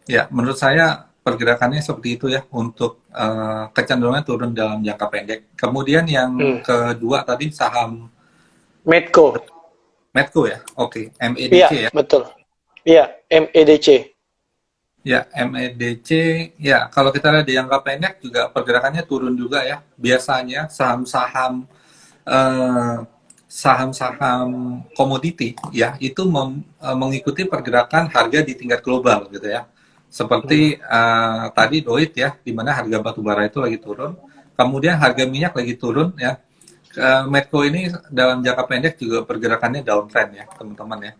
Ya, menurut saya pergerakannya seperti itu ya untuk kecenderungan turun dalam jangka pendek. Kemudian yang Hmm. kedua tadi saham Medco. Medco ya, oke, Iya, MEDC ya. betul. Iya, MEDC. Ya, MEDC, ya kalau kita lihat di jangka pendek juga pergerakannya turun juga ya. Biasanya saham-saham eh, saham-saham komoditi ya itu mengikuti pergerakan harga di tingkat global gitu ya. Seperti Hmm. tadi Doit ya, di mana harga batu bara itu lagi turun, kemudian harga minyak lagi turun ya. Medco ini dalam jangka pendek juga pergerakannya downtrend ya, teman-teman ya.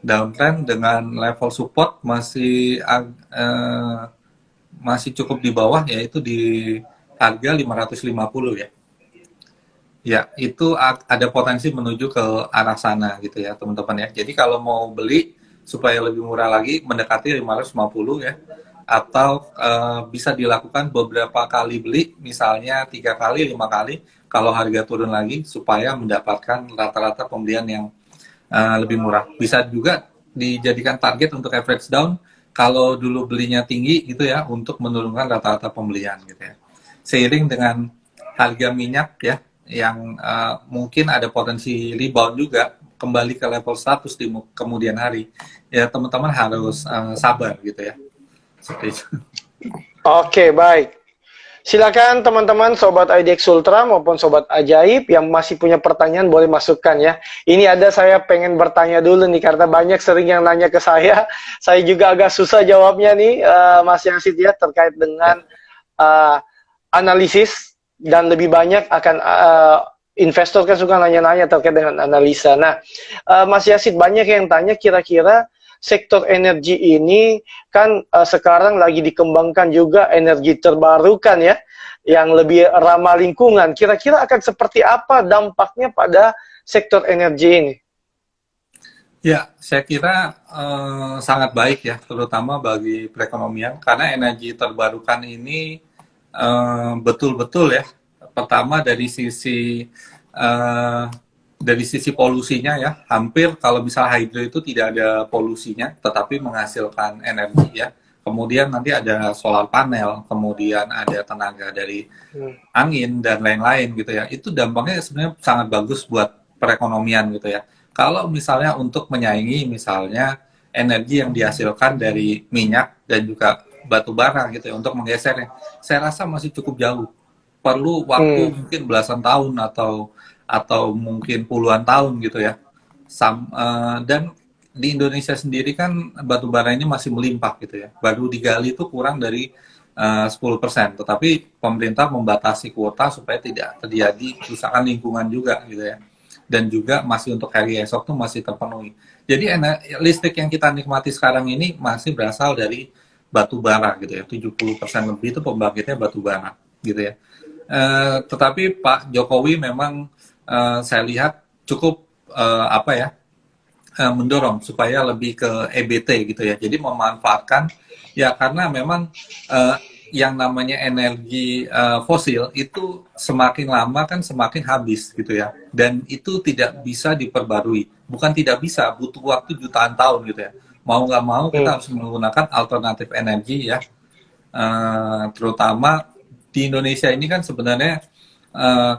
Downtrend dengan level support masih cukup di bawah yaitu di harga 550 ya. Ya, itu ada potensi menuju ke arah sana gitu ya, teman-teman ya. Jadi kalau mau beli supaya lebih murah lagi mendekati 550 ya. Atau bisa dilakukan beberapa kali beli, misalnya 3 kali, 5 kali kalau harga turun lagi supaya mendapatkan rata-rata pembelian yang lebih murah. Bisa juga dijadikan target untuk average down kalau dulu belinya tinggi gitu ya untuk menurunkan rata-rata pembelian gitu ya. Seiring dengan harga minyak ya yang mungkin ada potensi rebound juga kembali ke level 100 di kemudian hari. Ya teman-teman harus sabar gitu ya. Seperti itu. Oke, baik. Silakan teman-teman Sobat IDX Ultra maupun Sobat Ajaib yang masih punya pertanyaan boleh masukkan ya. Ini ada saya pengen bertanya dulu nih karena banyak sering yang nanya ke saya. Saya juga agak susah jawabnya nih Mas Yasid ya terkait dengan Ya. uh, analisis dan lebih banyak akan investor kan suka nanya-nanya terkait dengan analisa. Nah, Mas Yasid banyak yang tanya kira-kira sektor energi ini kan sekarang lagi dikembangkan juga energi terbarukan ya, yang lebih ramah lingkungan. Kira-kira akan seperti apa dampaknya pada sektor energi ini? Ya, saya kira sangat baik ya, terutama bagi perekonomian, karena energi terbarukan ini betul-betul ya. Pertama eh, dari sisi polusinya ya, hampir kalau bisa hydro itu tidak ada polusinya, tetapi menghasilkan energi ya. Kemudian nanti ada solar panel, kemudian ada tenaga dari Hmm. angin dan lain-lain gitu ya. Itu dampaknya sebenarnya sangat bagus buat perekonomian gitu ya. Kalau misalnya untuk menyaingi misalnya energi yang dihasilkan dari minyak dan juga batu bara gitu ya untuk menggesernya, saya rasa masih cukup jauh. Perlu waktu Hmm. mungkin belasan tahun atau mungkin puluhan tahun gitu ya. Dan di Indonesia sendiri kan batu bara ini masih melimpah gitu ya. Baru digali itu kurang dari 10%, tetapi pemerintah membatasi kuota supaya tidak terjadi kerusakan lingkungan juga gitu ya. Dan juga masih untuk hari esok tuh masih terpenuhi. Jadi listrik yang kita nikmati sekarang ini masih berasal dari batu bara gitu ya. 70% lebih itu pembangkitnya batu bara gitu ya. Tetapi Pak Jokowi memang saya lihat cukup apa ya mendorong supaya lebih ke EBT gitu ya. Jadi memanfaatkan ya karena memang uh, yang namanya energi fosil itu semakin lama kan semakin habis gitu ya. Dan itu tidak bisa diperbarui. Bukan tidak bisa, butuh waktu jutaan tahun gitu ya. Mau nggak mau Hmm. kita harus menggunakan alternatif energi ya. Terutama di Indonesia ini kan sebenarnya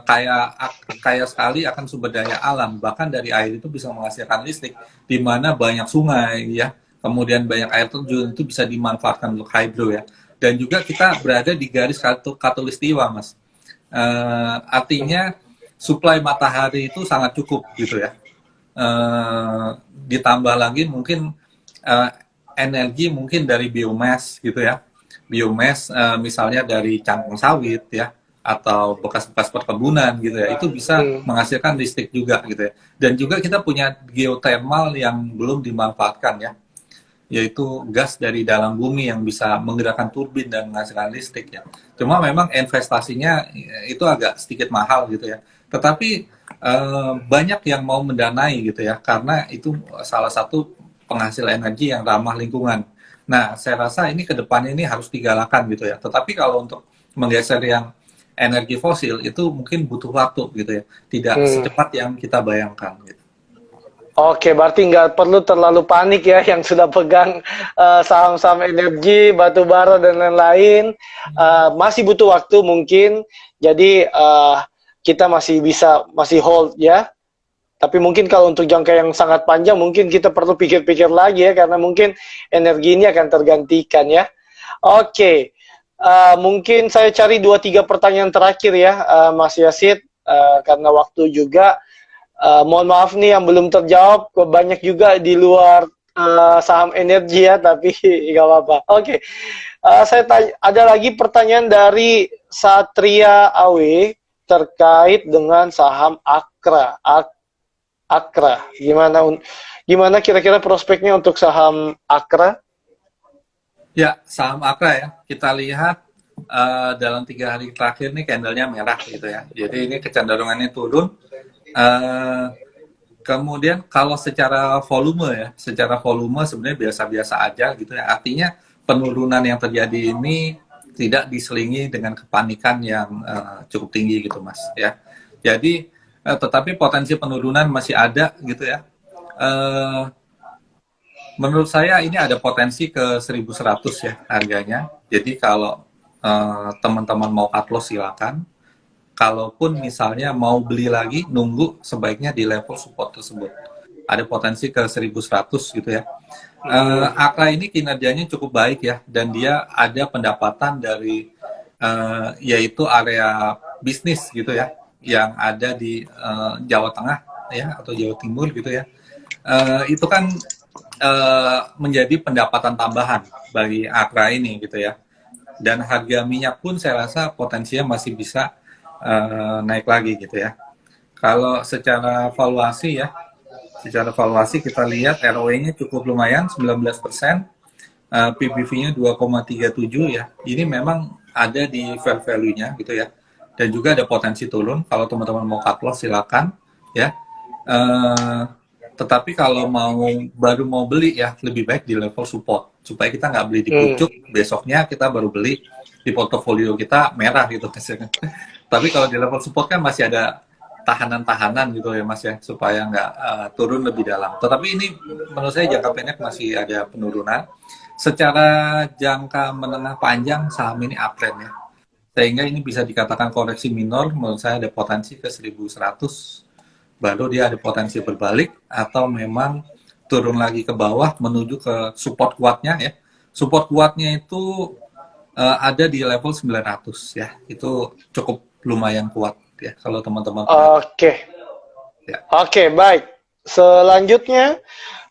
kaya kaya sekali akan sumber daya alam, bahkan dari air itu bisa menghasilkan listrik, di mana banyak sungai ya, kemudian banyak air terjun itu bisa dimanfaatkan untuk hidro ya, dan juga kita berada di garis katulistiwa mas. Artinya suplai matahari itu sangat cukup gitu ya. Ditambah lagi mungkin eh, energi mungkin dari biomass gitu ya, biomass misalnya dari cangkang sawit ya atau bekas-bekas perkebunan gitu ya, itu bisa Hmm. menghasilkan listrik juga gitu ya. Dan juga kita punya geothermal yang belum dimanfaatkan ya, yaitu gas dari dalam bumi yang bisa menggerakkan turbin dan menghasilkan listrik ya. Cuma memang investasinya itu agak sedikit mahal gitu ya. Tetapi banyak yang mau mendanai gitu ya, karena itu salah satu penghasil energi yang ramah lingkungan. Nah, saya rasa ini ke depannya ini harus digalakan gitu ya. Tetapi kalau untuk menggeser yang energi fosil itu mungkin butuh waktu gitu ya. Tidak Hmm. secepat yang kita bayangkan gitu. Oke, berarti nggak perlu terlalu panik ya yang sudah pegang saham-saham energi, batu bara dan lain-lain. Masih butuh waktu mungkin, jadi kita masih hold ya. Tapi mungkin kalau untuk jangka yang sangat panjang, mungkin kita perlu pikir-pikir lagi ya, karena mungkin energi ini akan tergantikan ya. Oke, mungkin saya cari 2-3 pertanyaan terakhir ya, Mas Yasid, karena waktu juga. Mohon maaf nih yang belum terjawab, banyak juga di luar saham energi ya, tapi nggak apa-apa. Oke, saya tanya, ada lagi pertanyaan dari Satria Awe terkait dengan saham Akra. Akra, gimana kira-kira prospeknya untuk saham Akra? Ya, saham Akra ya, kita lihat dalam 3 hari terakhir nih candlenya merah gitu ya. Jadi ini kecenderungannya turun. Kemudian kalau secara volume sebenarnya biasa-biasa aja gitu ya. Artinya penurunan yang terjadi ini tidak diselingi dengan kepanikan yang cukup tinggi gitu Mas ya. Jadi tetapi potensi penurunan masih ada gitu ya. Menurut saya ini ada potensi ke 1.100 ya harganya. Jadi kalau teman-teman mau cut loss silakan. Kalaupun misalnya mau beli lagi, nunggu sebaiknya di level support tersebut. Ada potensi ke 1.100 gitu ya. Akra ini kinerjanya cukup baik ya, dan dia ada pendapatan dari yaitu area bisnis gitu ya, yang ada di Jawa Tengah ya atau Jawa Timur gitu ya. Itu kan menjadi pendapatan tambahan bagi Akra ini gitu ya. Dan harga minyak pun saya rasa potensinya masih bisa naik lagi gitu ya. Kalau secara valuasi kita lihat ROE-nya cukup lumayan 19%, PBV-nya 2,37 ya. Ini memang ada di fair value-nya gitu ya. Dan juga ada potensi turun. Kalau teman-teman mau cut loss silakan ya. Tetapi kalau baru mau beli ya lebih baik di level support supaya kita nggak beli di pucuk, besoknya kita baru beli di portofolio kita merah gitu. Tapi kalau di level support kan masih ada tahanan-tahanan gitu ya Mas ya, supaya nggak turun lebih dalam. Tetapi ini menurut saya jangka pendek masih ada penurunan. Secara jangka menengah panjang saham ini uptrend ya. Sehingga ini bisa dikatakan koreksi minor, menurut saya ada potensi ke 1.100, baru dia ada potensi berbalik, atau memang turun lagi ke bawah menuju ke support kuatnya ya. Support kuatnya itu ada di level 900 ya. Itu cukup lumayan kuat ya kalau teman-teman. Oke. Ya. Oke, baik. Selanjutnya,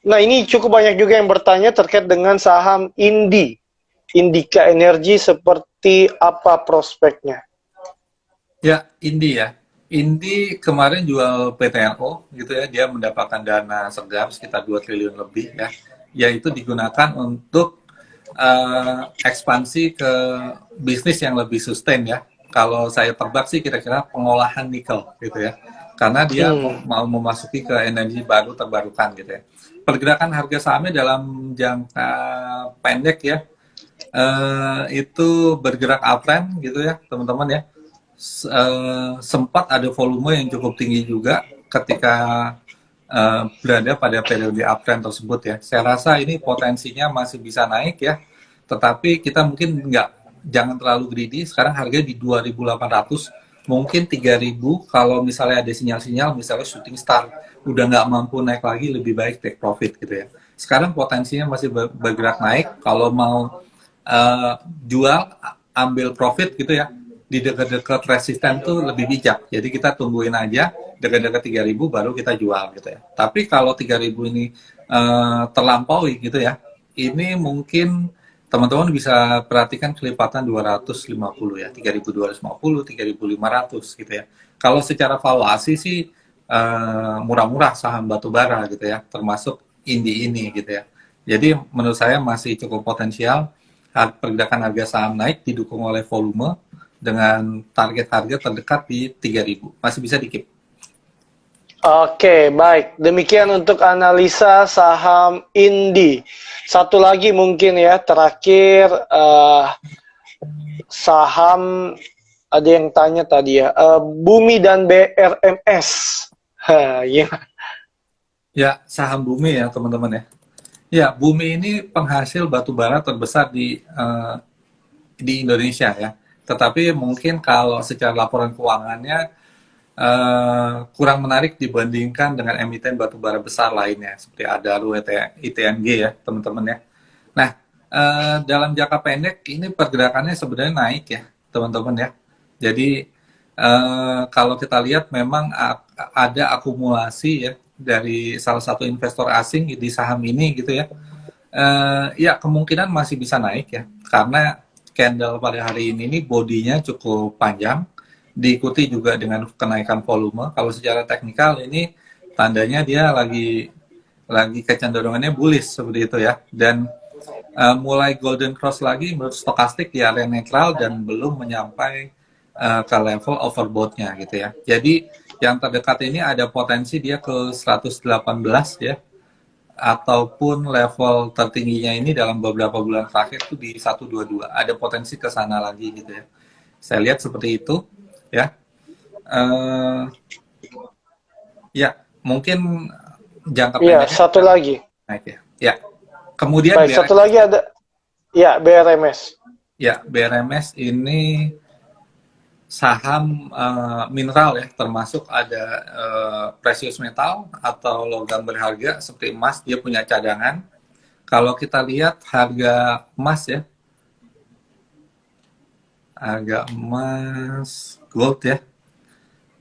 nah ini cukup banyak juga yang bertanya terkait dengan saham Indika Energi, seperti apa prospeknya? Ya, Indi ya. Indi kemarin jual PTRO gitu ya, dia mendapatkan dana segar sekitar 2 triliun lebih ya, yaitu digunakan untuk ekspansi ke bisnis yang lebih sustain ya. Kalau saya tebak sih kira-kira pengolahan nikel gitu ya, karena dia mau memasuki ke energi baru terbarukan gitu ya. Pergerakan harga sahamnya dalam jangka pendek ya, itu bergerak uptrend gitu ya teman-teman ya. Sempat ada volume yang cukup tinggi juga ketika berada pada periode uptrend tersebut ya. Saya rasa ini potensinya masih bisa naik ya, tetapi kita mungkin jangan terlalu greedy. Sekarang harga di 2.800, mungkin 3.000 kalau misalnya ada sinyal-sinyal misalnya shooting star udah nggak mampu naik lagi, lebih baik take profit gitu ya. Sekarang potensinya masih bergerak naik. Kalau mau jual, ambil profit gitu ya, di dekat-dekat resisten tuh lebih bijak. Jadi kita tungguin aja dekat-dekat 3.000 baru kita jual gitu ya. Tapi kalau 3.000 ini terlampaui gitu ya, ini mungkin teman-teman bisa perhatikan kelipatan 250 ya, 3.250, 3.500 gitu ya. Kalau secara valuasi sih murah-murah saham batubara gitu ya, termasuk Indi ini gitu ya. Jadi menurut saya masih cukup potensial pergerakan harga saham naik didukung oleh volume dengan target harga terdekat di 3.000. Masih bisa dikip. Oke, baik. Demikian untuk analisa saham Indi. Satu lagi mungkin ya, terakhir saham, ada yang tanya tadi ya, Bumi dan BRMS. Ya. Ya, saham Bumi ya teman-teman ya. Ya, Bumi ini penghasil batu bara terbesar di Indonesia ya. Tetapi mungkin kalau secara laporan keuangannya kurang menarik dibandingkan dengan emiten batu bara besar lainnya seperti Adaro, ITNG ya teman-teman ya. Nah, dalam jangka pendek ini pergerakannya sebenarnya naik ya teman-teman ya. Jadi kalau kita lihat memang ada akumulasi ya dari salah satu investor asing di saham ini gitu ya. Ya kemungkinan masih bisa naik ya karena candle pada hari ini bodinya cukup panjang, diikuti juga dengan kenaikan volume. Kalau secara teknikal ini tandanya dia lagi kecenderungannya bullish seperti itu ya. Dan mulai golden cross lagi menurut stokastik di area netral dan belum menyampai ke level overbought-nya gitu ya. Jadi yang terdekat ini ada potensi dia ke 118 ya, ataupun level tertingginya ini dalam beberapa bulan terakhir itu di 122. Ada potensi ke sana lagi gitu ya. Saya lihat seperti itu ya. Uh, ya, mungkin jangka Iya, pendeknya satu lagi. naik ya. Ya. Kemudian Baik, satu lagi ada, ya, BRMS. Ya, BRMS ini saham mineral ya, termasuk ada precious metal atau logam berharga seperti emas, dia punya cadangan. Kalau kita lihat harga emas ya, harga emas gold ya,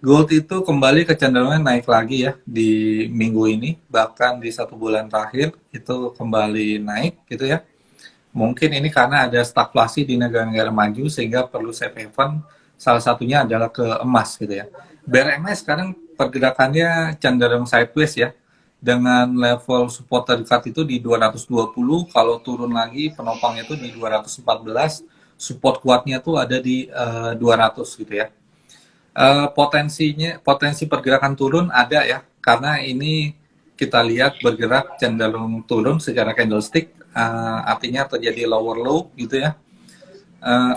gold itu kembali kecenderungan naik lagi ya di minggu ini, bahkan di 1 bulan terakhir itu kembali naik gitu ya. Mungkin ini karena ada stagflasi di negara-negara maju sehingga perlu safe haven, salah satunya adalah ke emas gitu ya. BRMS sekarang pergerakannya cenderung sideways ya, dengan level support terdekat itu di 220, kalau turun lagi penopangnya itu di 214, support kuatnya tuh ada di 200 gitu ya. Potensi pergerakan turun ada ya, karena ini kita lihat bergerak cenderung turun secara candlestick, artinya terjadi lower low gitu ya,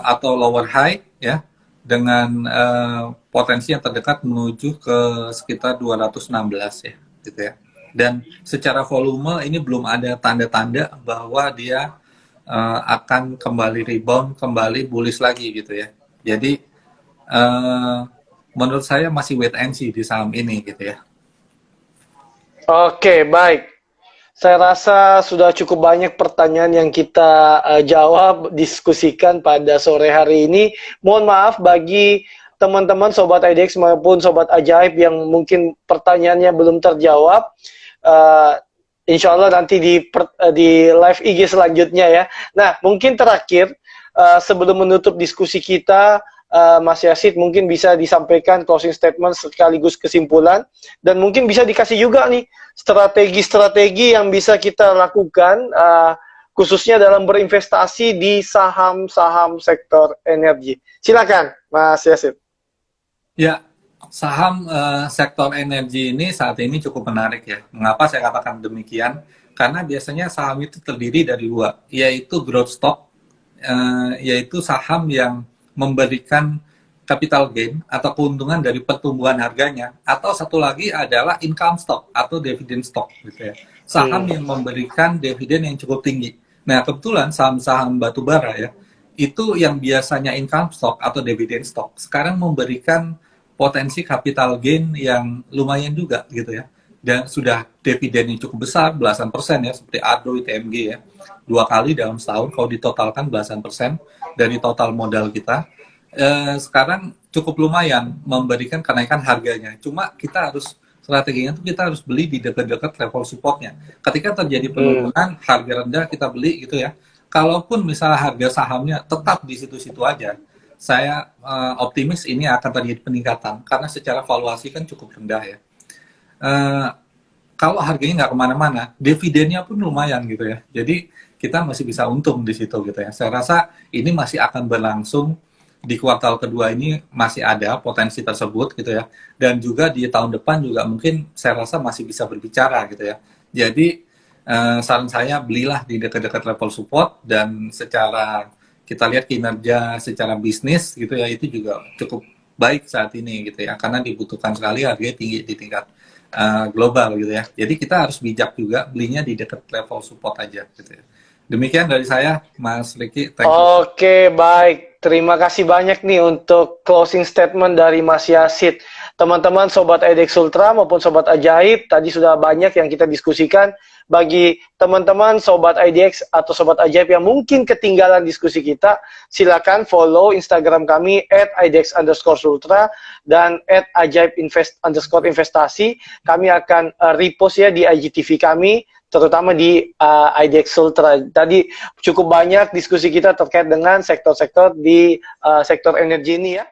atau lower high ya, dengan potensi yang terdekat menuju ke sekitar 216 ya gitu ya. Dan secara volume ini belum ada tanda-tanda bahwa dia akan kembali rebound, kembali bullish lagi gitu ya. Jadi menurut saya masih wait and see di saham ini gitu ya. Oke, baik. Saya rasa sudah cukup banyak pertanyaan yang kita jawab, diskusikan pada sore hari ini. Mohon maaf bagi teman-teman Sobat IDX maupun Sobat Ajaib yang mungkin pertanyaannya belum terjawab. Insya Allah nanti di live IG selanjutnya ya. Nah, mungkin terakhir, sebelum menutup diskusi kita, Mas Yasid mungkin bisa disampaikan closing statement sekaligus kesimpulan, dan mungkin bisa dikasih juga nih strategi-strategi yang bisa kita lakukan khususnya dalam berinvestasi di saham-saham sektor energi. Silakan Mas Yasid. Ya, saham sektor energi ini saat ini cukup menarik ya. Mengapa saya katakan demikian? Karena biasanya saham itu terdiri dari dua, yaitu growth stock, yaitu saham yang memberikan capital gain atau keuntungan dari pertumbuhan harganya, atau satu lagi adalah income stock atau dividend stock gitu ya. Saham yang memberikan dividen yang cukup tinggi. Nah, kebetulan saham-saham batubara ya, itu yang biasanya income stock atau dividend stock sekarang memberikan potensi capital gain yang lumayan juga gitu ya. Dan sudah dividennya cukup besar, belasan persen ya, seperti ADO, ITMG ya. 2 kali dalam setahun, kalau ditotalkan belasan persen dari total modal kita. Sekarang cukup lumayan memberikan kenaikan harganya. Cuma kita harus, strateginya itu kita harus beli di dekat-dekat level supportnya. Ketika terjadi penurunan, harga rendah kita beli gitu ya. Kalaupun misalnya harga sahamnya tetap di situ-situ aja, saya optimis ini akan terjadi peningkatan. Karena secara valuasi kan cukup rendah ya. Kalau harganya nggak kemana-mana, dividennya pun lumayan gitu ya. Jadi kita masih bisa untung di situ gitu ya. Saya rasa ini masih akan berlangsung di kuartal kedua ini, masih ada potensi tersebut gitu ya. Dan juga di tahun depan juga mungkin saya rasa masih bisa berbicara gitu ya. Jadi saran saya belilah di dekat-dekat level support, dan secara kita lihat kinerja secara bisnis gitu ya, itu juga cukup baik saat ini gitu ya, karena dibutuhkan sekali harganya tinggi di tingkat global gitu ya. Jadi kita harus bijak juga belinya di dekat level support aja gitu ya. Demikian dari saya, Mas Ricky. Thank you. Oke, baik. Terima kasih banyak nih untuk closing statement dari Mas Yasid. Teman-teman Sobat IDX Ultra maupun Sobat Ajaib, tadi sudah banyak yang kita diskusikan. Bagi teman-teman Sobat IDX atau Sobat Ajaib yang mungkin ketinggalan diskusi kita, silakan follow Instagram kami @idx_ultra dan @ajaib_investasi. Kami akan repost ya di IGTV kami, terutama di IDX Ultra. Tadi cukup banyak diskusi kita terkait dengan sektor-sektor di sektor energi ini ya.